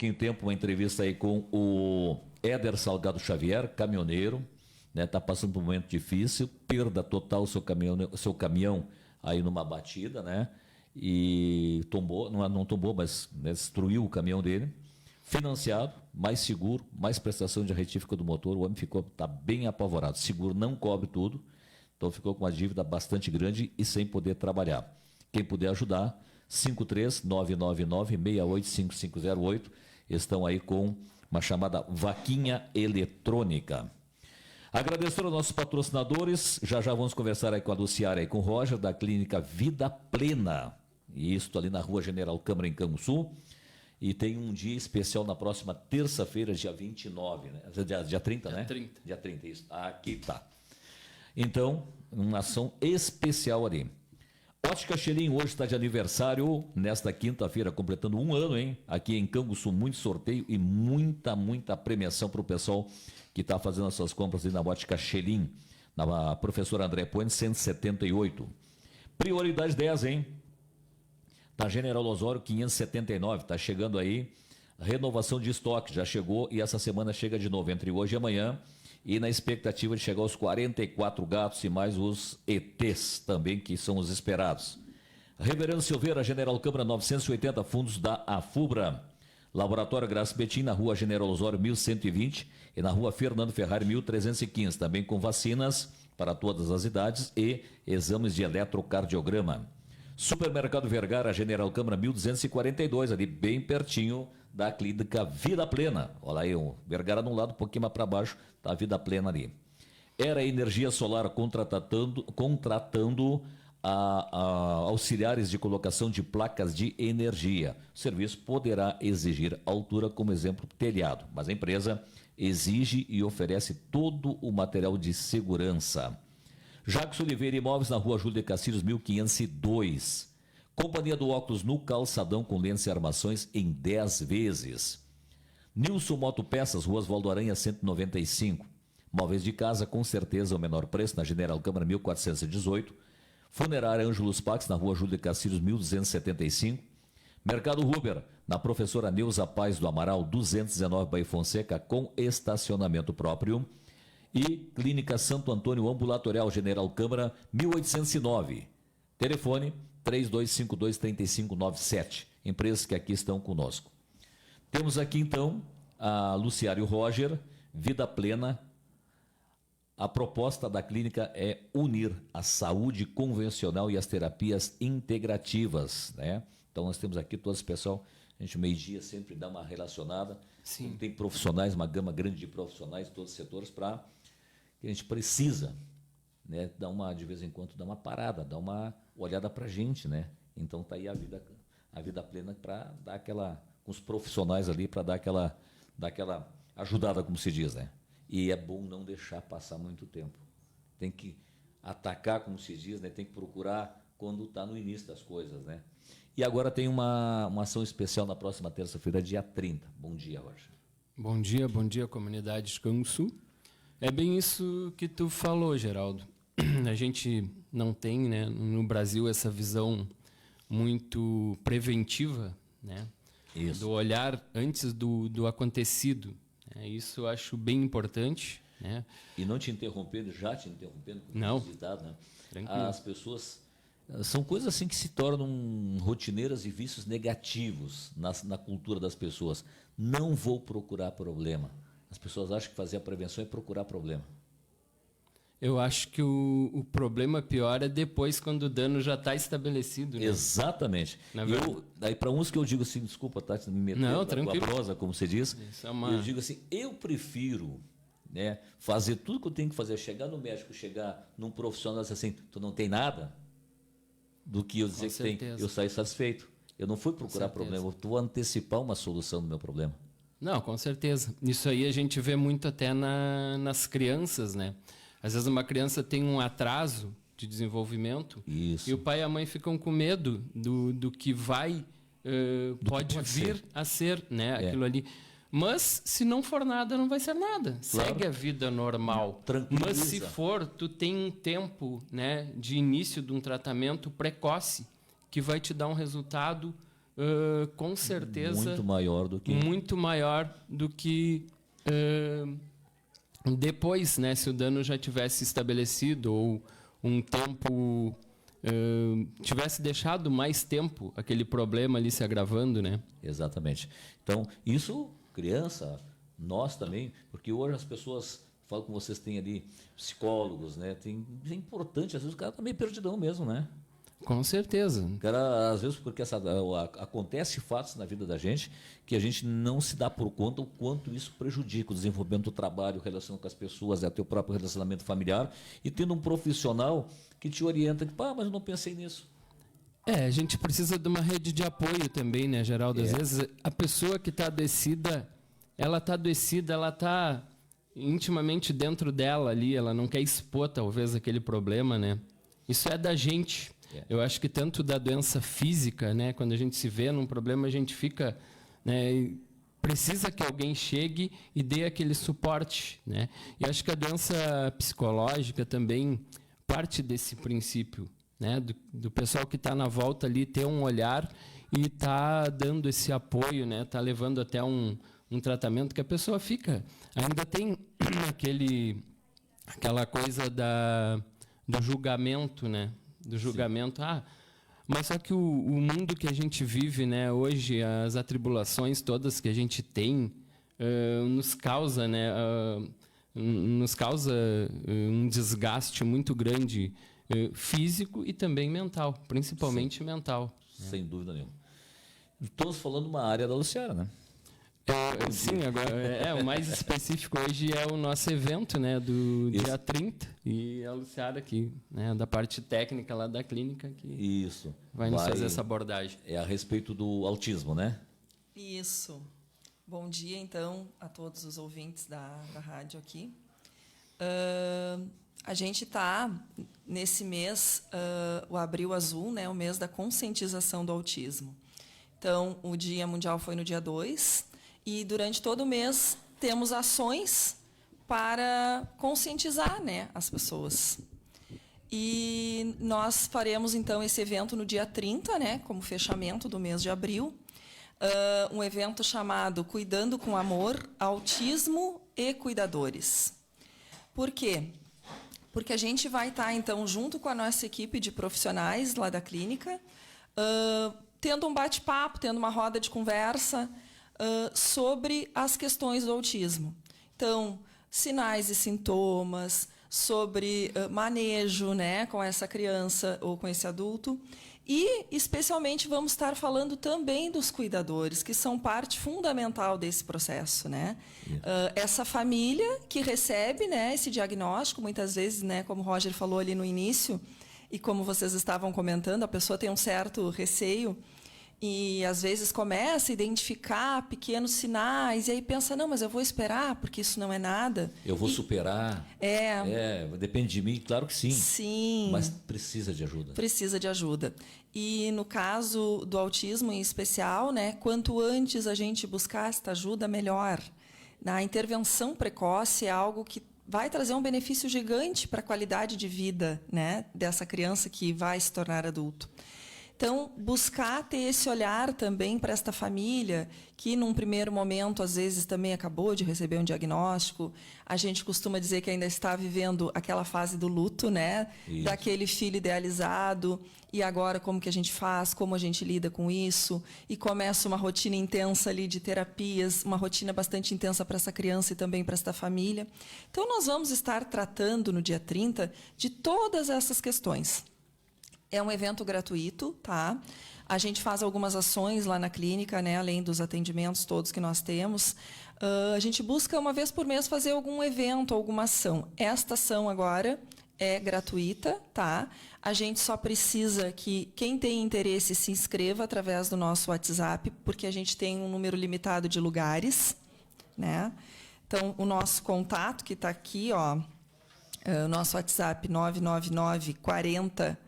pouquinho tempo uma entrevista aí com o Éder Salgado Xavier, caminhoneiro, né? Tá passando por um momento difícil, perda total seu caminhão aí numa batida, né? E tombou, não tombou, mas, né, destruiu o caminhão dele. Financiado, mais seguro, mais prestação de retífica do motor, o homem tá bem apavorado. Seguro não cobre tudo, então ficou com uma dívida bastante grande e sem poder trabalhar. Quem puder ajudar, 53999-685508, estão aí com uma chamada vaquinha eletrônica. Agradeço aos nossos patrocinadores, já vamos conversar aí com a Luciara e com o Roger, da Clínica Vida Plena, e isso ali na Rua General Câmara, em Canguçu. E tem um dia especial na próxima terça-feira, dia 29, né? Dia 30, né? 30. Dia 30, isso. Aqui tá. Então, uma ação especial ali. Ótica Xerim hoje está de aniversário, nesta quinta-feira, completando 1 ano, hein? Aqui em Canguçu, muito sorteio e muita premiação para o pessoal que está fazendo as suas compras ali na Ótica Xerim, na professora André Puentes, 178. Prioridade 10, hein? Tá General Osório 579, tá chegando aí. Renovação de estoque, já chegou e essa semana chega de novo, entre hoje e amanhã. E na expectativa de chegar aos 44 gatos e mais os ETs também, que são os esperados. Reverendo Silveira, General Câmara 980, fundos da AFUBRA. Laboratório Graça Betim, na Rua General Osório 1120 e na Rua Fernando Ferrari 1315, também com vacinas para todas as idades e exames de eletrocardiograma. Supermercado Vergara, General Câmara 1242, ali bem pertinho da Clínica Vida Plena. Olha aí, o Vergara de um lado, um pouquinho mais para baixo, tá a Vida Plena ali. Era Energia Solar contratando auxiliares de colocação de placas de energia. O serviço poderá exigir altura, como exemplo, telhado, mas a empresa exige e oferece todo o material de segurança. Jacques Oliveira Imóveis, na Rua Júlio de Castilhos, 1502. Companhia do Óculos no Calçadão, com lentes e armações em 10 vezes. Nilson Motopeças, Rua Oswaldo Aranha, 195. Móveis de casa, com certeza, o menor preço, na General Câmara, 1418. Funerária Ângelos Pax, na Rua Júlio de Castilhos, 1275. Mercado Ruber, na Professora Neuza Paz do Amaral, 219, Baía Fonseca, com estacionamento próprio. E Clínica Santo Antônio Ambulatorial, General Câmara, 1809. Telefone 3252-3597. Empresas que aqui estão conosco. Temos aqui então a Luciara e o Roger, Vida Plena. A proposta da clínica é unir a saúde convencional e as terapias integrativas, né? Então nós temos aqui todo esse pessoal, a gente meio-dia sempre dá uma relacionada. Sim. Tem profissionais, uma gama grande de profissionais de todos os setores para que a gente precisa, né, dar uma, de vez em quando, dar uma parada, dar uma olhada para a gente, né? Então está aí a vida plena para dar aquela, com os profissionais ali, para dar aquela ajudada, como se diz, né? E é bom não deixar passar muito tempo. Tem que atacar, como se diz, né? Tem que procurar quando está no início das coisas, né? E agora tem uma ação especial na próxima terça-feira, dia 30. Bom dia, Roger. Bom dia, comunidade de Canguçu. É bem isso que tu falou, Geraldo. A gente não tem, né, no Brasil essa visão muito preventiva, né, isso, do olhar antes do acontecido. Isso eu acho bem importante, né? E não te interrompendo, com não, visitado, né? Tranquilo. As pessoas são coisas assim que se tornam rotineiras e vícios negativos na cultura das pessoas. Não vou procurar problema. As pessoas acham que fazer a prevenção é procurar problema. Eu acho que o problema pior é depois, quando o dano já está estabelecido, né? Exatamente. Daí para uns que eu digo assim, desculpa, Tati, me meter na tua prosa, como você diz, eu digo assim, eu prefiro, né, fazer tudo que eu tenho que fazer, chegar no médico, chegar num profissional e dizer assim, tu não tem nada, do que eu dizer que tem, eu saio satisfeito. Eu não fui procurar problema, eu vou antecipar uma solução do meu problema. Não, com certeza. Isso aí a gente vê muito até nas crianças, né? Às vezes uma criança tem um atraso de desenvolvimento. Isso. E o pai e a mãe ficam com medo do que vai, pode vir a ser, né? Aquilo ali. Mas se não for nada, não vai ser nada. Claro. Segue a vida normal. Mas se for, tu tem um tempo, né, de início de um tratamento precoce que vai te dar um resultado com certeza muito maior do que depois, né, se o dano já tivesse estabelecido ou um tempo tivesse deixado mais tempo aquele problema ali se agravando, né? Exatamente. Então, isso, criança, nós também, porque hoje as pessoas, falo com vocês, tem ali psicólogos, né? É importante, às vezes o cara tá meio perdidão mesmo, né? Com certeza. O cara, às vezes, porque acontece fatos na vida da gente que a gente não se dá por conta o quanto isso prejudica o desenvolvimento do trabalho, o relacionamento com as pessoas, até o próprio relacionamento familiar, e tendo um profissional que te orienta, que, mas eu não pensei nisso. A gente precisa de uma rede de apoio também, né, Geraldo? Às vezes a pessoa que está adoecida, ela está intimamente dentro dela ali, ela não quer expor talvez aquele problema, né? Isso é da gente. Eu acho que tanto da doença física, né, quando a gente se vê num problema, a gente fica, né, precisa que alguém chegue e dê aquele suporte, né? E acho que a doença psicológica também parte desse princípio, né, do pessoal que está na volta ali ter um olhar e tá dando esse apoio, né, tá levando até um tratamento que a pessoa fica. Ainda tem aquela coisa do julgamento, né? Do julgamento. Mas só que o mundo que a gente vive, né, hoje, as atribulações todas que a gente tem, nos causa, né, um desgaste muito grande, físico e também mental, principalmente mental. Sem dúvida nenhuma. Estamos falando de uma área da Luciara, né? Sim, agora o mais específico hoje é o nosso evento, né, do dia 30, e a Luciara aqui, né, da parte técnica lá da clínica, que vai nos fazer essa abordagem. É a respeito do autismo, né? Isso. Bom dia, então, a todos os ouvintes da rádio aqui. A gente está, nesse mês, o Abril Azul, né, o mês da conscientização do autismo. Então, o Dia Mundial foi no dia 2, e durante todo o mês temos ações para conscientizar, né, as pessoas. E nós faremos, então, esse evento no dia 30, né, como fechamento do mês de abril. Um evento chamado Cuidando com Amor, Autismo e Cuidadores. Por quê? Porque a gente vai estar, então, junto com a nossa equipe de profissionais lá da clínica, tendo um bate-papo, tendo uma roda de conversa sobre as questões do autismo. Então, sinais e sintomas, sobre manejo, né, com essa criança ou com esse adulto. E, especialmente, vamos estar falando também dos cuidadores, que são parte fundamental desse processo, né? Essa família que recebe, né, esse diagnóstico, muitas vezes, né, como o Roger falou ali no início, e como vocês estavam comentando, a pessoa tem um certo receio e, às vezes, começa a identificar pequenos sinais e aí pensa, não, mas eu vou esperar, porque isso não é nada. Eu vou superar. Depende de mim, claro que sim. Sim. Mas precisa de ajuda. Precisa de ajuda. E, no caso do autismo em especial, né, quanto antes a gente buscar esta ajuda, melhor. A intervenção precoce é algo que vai trazer um benefício gigante para a qualidade de vida, né, dessa criança que vai se tornar adulto. Então, buscar ter esse olhar também para esta família, que num primeiro momento, às vezes, também acabou de receber um diagnóstico. A gente costuma dizer que ainda está vivendo aquela fase do luto, né? Isso. Daquele filho idealizado. E agora, como que a gente faz? Como a gente lida com isso? E começa uma rotina intensa ali de terapias, uma rotina bastante intensa para essa criança e também para esta família. Então, nós vamos estar tratando no dia 30 de todas essas questões. É um evento gratuito, tá? A gente faz algumas ações lá na clínica, né? Além dos atendimentos todos que nós temos. A gente busca, uma vez por mês, fazer algum evento, alguma ação. Esta ação agora é gratuita, tá? A gente só precisa que quem tem interesse se inscreva através do nosso WhatsApp, porque a gente tem um número limitado de lugares, né? Então, o nosso contato, que está aqui, ó, o nosso WhatsApp 999 40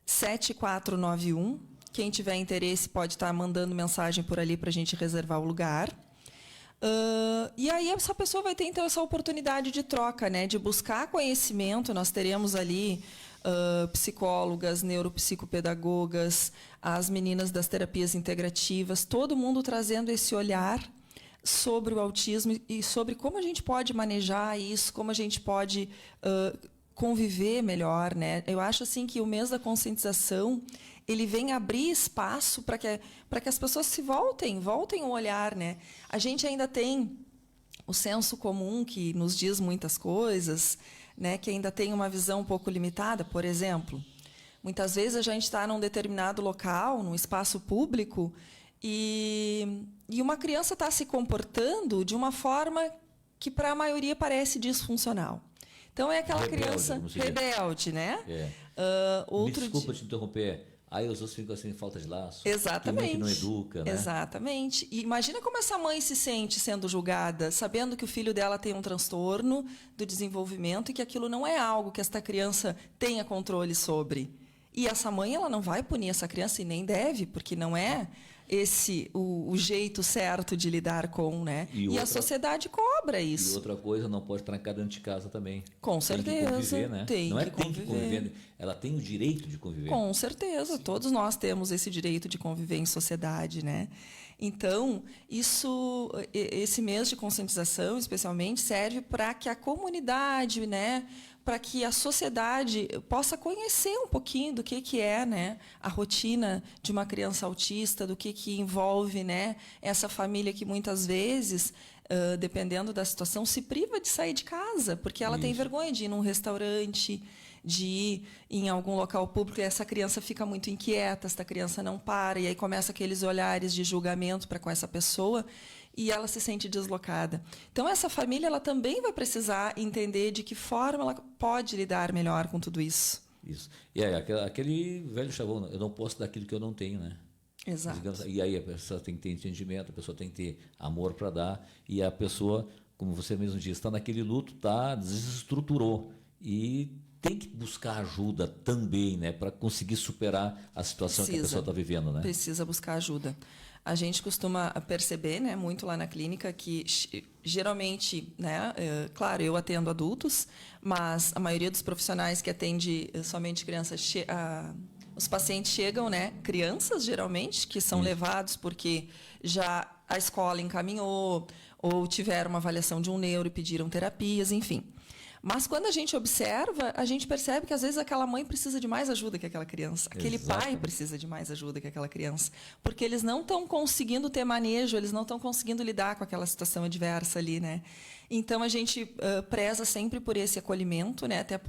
7491. Quem tiver interesse pode estar mandando mensagem por ali para a gente reservar o lugar. E aí essa pessoa vai ter, então, essa oportunidade de troca, né, de buscar conhecimento. Nós teremos ali psicólogas, neuropsicopedagogas, as meninas das terapias integrativas, todo mundo trazendo esse olhar sobre o autismo e sobre como a gente pode manejar isso, como a gente pode conviver melhor, né? Eu acho assim que o mês da conscientização ele vem abrir espaço para que as pessoas se voltem o olhar, né? A gente ainda tem o senso comum que nos diz muitas coisas, né? Que ainda tem uma visão um pouco limitada. Por exemplo, muitas vezes a gente está num determinado local, num espaço público, e uma criança está se comportando de uma forma que para a maioria parece disfuncional. Então é aquela criança rebelde, né? Me desculpa te interromper. Aí os outros ficam assim, falta de laço. Exatamente. Que não educa, né? Exatamente. E imagina como essa mãe se sente sendo julgada, sabendo que o filho dela tem um transtorno do desenvolvimento e que aquilo não é algo que esta criança tenha controle sobre. E essa mãe ela não vai punir essa criança e nem deve, porque não é esse o jeito certo de lidar com, né? E a sociedade cobra isso. E outra coisa, não pode trancar dentro de casa também. Com certeza. Tem que conviver, né? Tem que conviver. Ela tem o direito de conviver. Com certeza. Sim. Todos nós temos esse direito de conviver em sociedade, né? Então, esse mês de conscientização, especialmente, serve para que a comunidade, né, para que a sociedade possa conhecer um pouquinho do que é, né, a rotina de uma criança autista, do que envolve, né, essa família que muitas vezes, dependendo da situação, se priva de sair de casa, porque ela tem vergonha de ir num restaurante, de ir em algum local público, e essa criança fica muito inquieta, essa criança não para, e aí começa aqueles olhares de julgamento para com essa pessoa, e ela se sente deslocada. Então, essa família ela também vai precisar entender de que forma ela pode lidar melhor com tudo isso. Isso. E aí, aquele velho chavão, eu não posso dar aquilo que eu não tenho, né? Exato. E aí a pessoa tem que ter entendimento, a pessoa tem que ter amor para dar, e a pessoa, como você mesmo disse, está naquele luto, desestruturou. E tem que buscar ajuda também, né, para conseguir superar a situação que a pessoa está vivendo, né? Precisa buscar ajuda. A gente costuma perceber, né, muito lá na clínica que geralmente, né, claro, eu atendo adultos, mas a maioria dos profissionais que atende somente crianças, os pacientes chegam, né, crianças geralmente que são levados porque já a escola encaminhou ou tiveram uma avaliação de um neuro e pediram terapias, enfim. Mas quando a gente observa, a gente percebe que às vezes aquela mãe precisa de mais ajuda que aquela criança. Aquele pai precisa de mais ajuda que aquela criança. Porque eles não estão conseguindo ter manejo, eles não estão conseguindo lidar com aquela situação adversa ali, né? Então a gente preza sempre por esse acolhimento, né? Até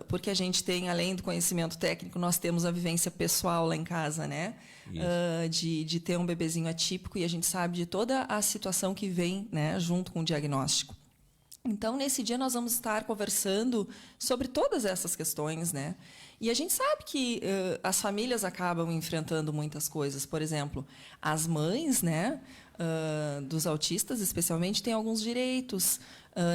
porque a gente tem, além do conhecimento técnico, nós temos a vivência pessoal lá em casa, né? De ter um bebezinho atípico, e a gente sabe de toda a situação que vem, né, junto com o diagnóstico. Então, nesse dia, nós vamos estar conversando sobre todas essas questões, né? E a gente sabe que as famílias acabam enfrentando muitas coisas. Por exemplo, as mães, né, dos autistas, especialmente, têm alguns direitos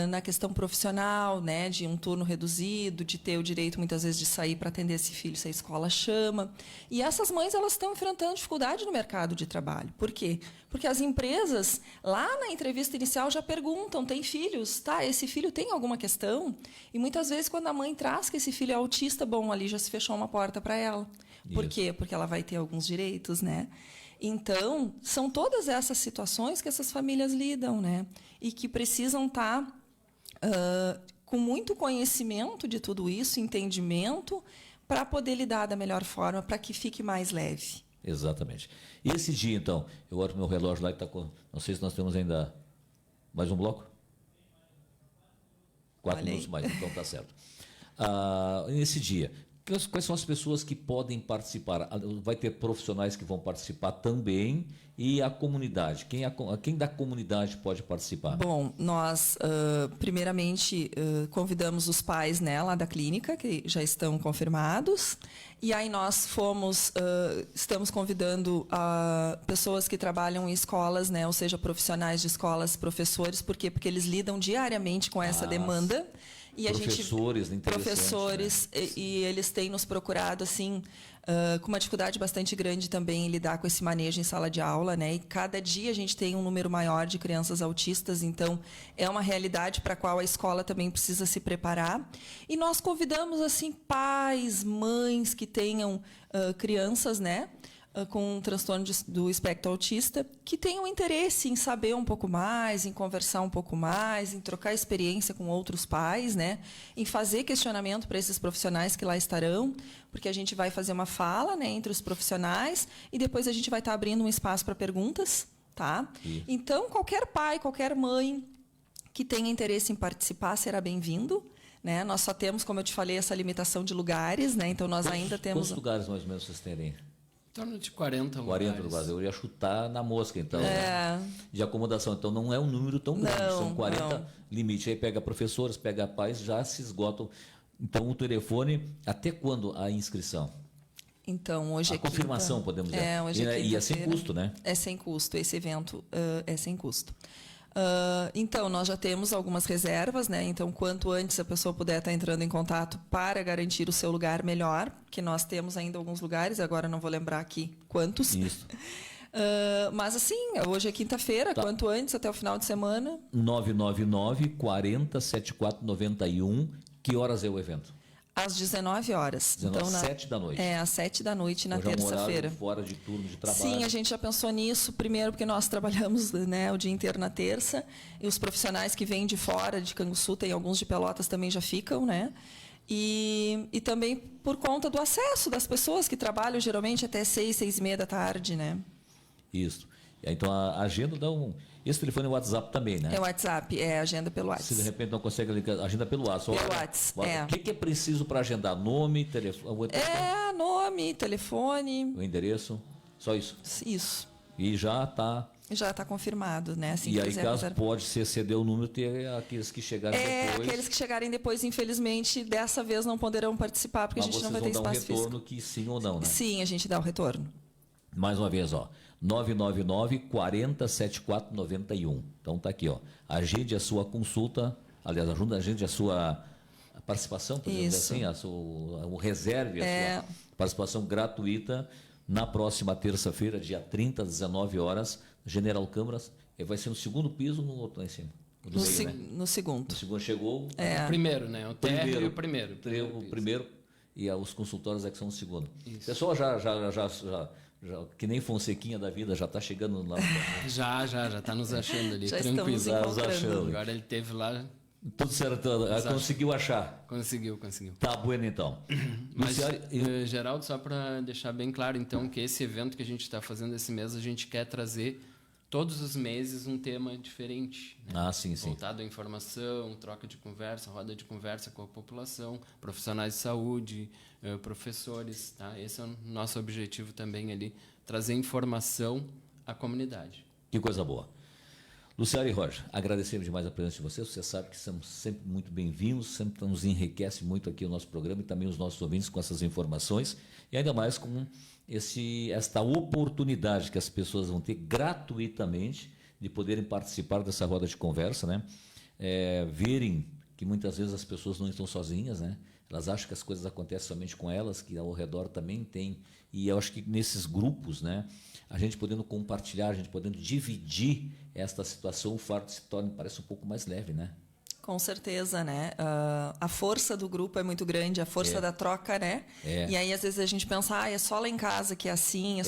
na questão profissional, né, de um turno reduzido, de ter o direito, muitas vezes, de sair para atender esse filho se a escola chama. E essas mães elas estão enfrentando dificuldade no mercado de trabalho. Por quê? Porque as empresas, lá na entrevista inicial, já perguntam, tem filhos? Tá, esse filho tem alguma questão? E muitas vezes, quando a mãe traz que esse filho é autista, bom, ali já se fechou uma porta para ela. Por quê? Porque ela vai ter alguns direitos, né? Então, são todas essas situações que essas famílias lidam, né? E que precisam estar com muito conhecimento de tudo isso, entendimento, para poder lidar da melhor forma, para que fique mais leve. Exatamente. E esse dia, então, eu olho para o meu relógio lá que está com... Não sei se nós temos ainda mais um bloco? 4 minutos mais, então está certo. Nesse dia, quais são as pessoas que podem participar? Vai ter profissionais que vão participar também, e a comunidade. Quem da comunidade pode participar? Bom, nós, primeiramente, convidamos os pais, né, lá da clínica, que já estão confirmados. E aí nós estamos convidando pessoas que trabalham em escolas, né, ou seja, profissionais de escolas, professores. Por quê? Porque eles lidam diariamente com essa demanda. E professores, professores, né? e eles têm nos procurado assim com uma dificuldade bastante grande também em lidar com esse manejo em sala de aula, né? E cada dia a gente tem um número maior de crianças autistas, então é uma realidade para a qual a escola também precisa se preparar. E nós convidamos assim pais, mães que tenham crianças, né? Com um transtorno do espectro autista, que tenham interesse em saber um pouco mais, em conversar um pouco mais, em trocar experiência com outros pais, né? Em fazer questionamento para esses profissionais que lá estarão, porque a gente vai fazer uma fala, né, entre os profissionais e depois a gente vai estar abrindo um espaço para perguntas, tá? Então, qualquer pai, qualquer mãe que tenha interesse em participar será bem-vindo. Né? Nós só temos, como eu te falei, essa limitação de lugares, né? Então nós ainda temos... Quantos lugares mais ou menos vocês terem? Em torno de 40 lugares. 40 lugares. Eu ia chutar na mosca, então. Né? De acomodação. Então, não é um número tão grande. São 40 limites. Aí pega professores, pega pais, já se esgotam. Então, o telefone, até quando a inscrição? Então, hoje a confirmação, podemos dizer. Hoje e é sem custo, né? É sem custo. Esse evento é sem custo. Então, nós já temos algumas reservas, né? Então, quanto antes a pessoa puder estar entrando em contato para garantir o seu lugar, melhor, que nós temos ainda alguns lugares, agora não vou lembrar aqui quantos. Isso. Mas assim, hoje é quinta-feira, quanto antes, até o final de semana. 999 40 7491. Que horas é o evento? Às 19 horas. Então, às 7 da noite. Às 7 da noite, na terça-feira. Fora de turno de trabalho. Sim, a gente já pensou nisso. Primeiro, porque nós trabalhamos, né, o dia inteiro na terça. E os profissionais que vêm de fora, de Canguçu, tem alguns de Pelotas também já ficam, né? E também por conta do acesso das pessoas que trabalham geralmente até 6, 6:30 da tarde, né? Isso. Então, a agenda dá um... Esse telefone é o WhatsApp também, né? É o WhatsApp, é agenda pelo WhatsApp. Se de repente não consegue ligar, agenda pelo WhatsApp. Pelo WhatsApp, O que é preciso para agendar? Nome, telefone? Nome, telefone. O endereço, só isso? Isso. E já está... Já está confirmado, né? Assim, e aí, caso pode se exceder o número, ter aqueles que chegarem depois... aqueles que chegarem depois, infelizmente, dessa vez não poderão participar, porque a gente não vai ter espaço físico. Mas vocês vão dar um retorno que sim ou não, né? Sim, a gente dá o retorno. Mais uma vez, 999 40 74 91. Então tá aqui, agende a sua consulta, aliás, agende a sua participação, por exemplo assim, reserve a sua participação gratuita na próxima terça-feira, dia 30, às 19 horas, General Câmaras. Vai ser no segundo piso ou no outro lá em cima? No segundo. No segundo chegou. O primeiro, né? O térreo e o primeiro. O primeiro e os consultórios é que são o segundo. Isso. O pessoal já, que nem Fonsequinha da vida, já está chegando lá. Já está nos achando ali, já tranquilo. Estamos achando. Agora ele teve lá. Tudo certo, conseguiu achar. Conseguiu. Tá bueno então. Mas, Geraldo, só para deixar bem claro, então, que esse evento que a gente está fazendo esse mês, a gente quer trazer todos os meses um tema diferente. Né? Sim. Voltado à informação, troca de conversa, roda de conversa com a população, profissionais de saúde, professores. Tá? Esse é o nosso objetivo também ali, trazer informação à comunidade. Que coisa boa. Luciara e Roger, agradecemos demais a presença de vocês. Você sabe que somos sempre muito bem-vindos, sempre nos enriquece muito aqui o nosso programa e também os nossos ouvintes com essas informações e ainda mais com esta oportunidade que as pessoas vão ter gratuitamente de poderem participar dessa roda de conversa, né? Verem que muitas vezes as pessoas não estão sozinhas, né? Elas acham que as coisas acontecem somente com elas, que ao redor também tem. E eu acho que nesses grupos, né, a gente podendo compartilhar, a gente podendo dividir esta situação, o fardo se torna, parece um pouco mais leve, né? Com certeza, né? A força do grupo é muito grande, a força da troca, né? E aí, às vezes, a gente pensa, é só lá em casa que é assim,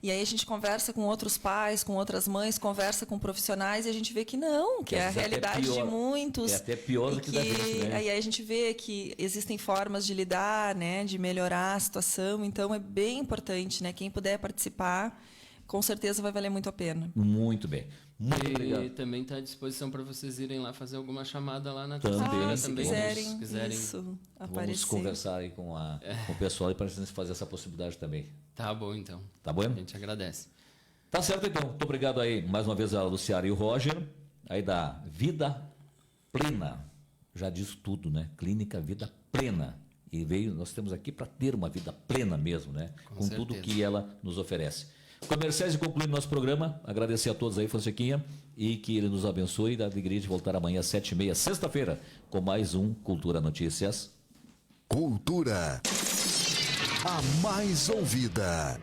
E aí a gente conversa com outros pais, com outras mães, conversa com profissionais e a gente vê que não, que é a realidade de muitos. É até pior do que da gente, né? Aí a gente vê que existem formas de lidar, né? De melhorar a situação, então é bem importante, né? Quem puder participar, com certeza vai valer muito a pena. Muito bem. Muito obrigado. E também está à disposição para vocês irem lá fazer alguma chamada lá na também, se quiserem isso, vamos conversar aí com o pessoal para a gente fazer essa possibilidade também. Tá bom, então. Tá bom? A gente agradece. Tá certo, então. Muito obrigado aí, mais uma vez, a Luciara e o Roger, aí da Vida Plena. Já diz tudo, né? Clínica Vida Plena. E nós temos aqui para ter uma vida plena mesmo, né? Com tudo que ela nos oferece. Comerciais e concluindo nosso programa, agradecer a todos aí, Fonsequinha, e que ele nos abençoe e dá alegria de voltar amanhã às 7h30, sexta-feira, com mais um Cultura Notícias. Cultura, a mais ouvida.